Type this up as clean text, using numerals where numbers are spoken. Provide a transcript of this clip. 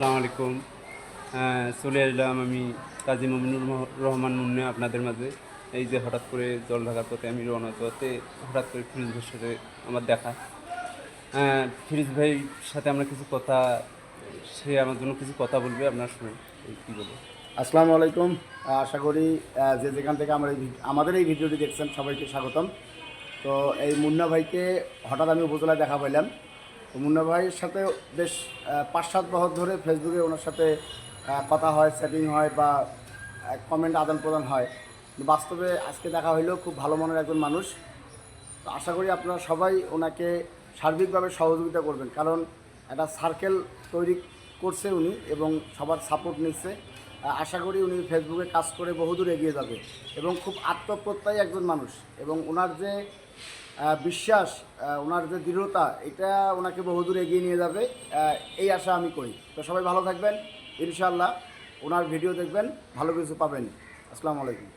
আসসালামু আলাইকুম। চলে আসলাম আমি কাজী মমিনুর রহমান মুন্না আপনাদের মাঝে। এই যে হঠাৎ করে জল ঢাকার পথে আমি রওনা পথে হঠাৎ করে ফিরোজ ভাইয়ের সাথে আমার দেখা। ফিরোজ ভাইয়ের সাথে আমরা কিছু কথা, সে আমার জন্য কিছু কথা বলবে, আপনার শুনুন এই কী বলে। আসসালামু আলাইকুম। আশা করি যে যেখান থেকে আমাদের এই ভিডিওটি দেখছেন সবাইকে স্বাগতম। তো এই মুন্না ভাইকে হঠাৎ আমি উপজেলায় দেখা পাইলাম। তো মুন্না ভাইয়ের সাথে বেশ ৫-৭ বছর ধরে ফেসবুকে ওনার সাথে কথা হয়, চ্যাটিং হয় বা কমেন্ট আদান প্রদান হয়। কিন্তু বাস্তবে আজকে দেখা হইলেও খুব ভালো মনের একজন মানুষ। তো আশা করি আপনারা সবাই ওনাকে সার্বিকভাবে সহযোগিতা করবেন, কারণ একটা সার্কেল তৈরি করছে উনি এবং সবার সাপোর্ট নিচ্ছে। আশা করি উনি ফেসবুকে কাজ করে বহুদূর এগিয়ে যাবে এবং খুব আত্মপ্রত্যয়ী একজন মানুষ, এবং ওনার যে বিশ্বাস, ওনার যে দৃঢ়তা, এটা ওনাকে বহুদূর এগিয়ে নিয়ে যাবে, এই আশা আমি করি। তো সবাই ভালো থাকবেন, ইনশাআল্লাহ ওনার ভিডিও দেখবেন, ভালো কিছু পাবেন। আসসালামু আলাইকুম।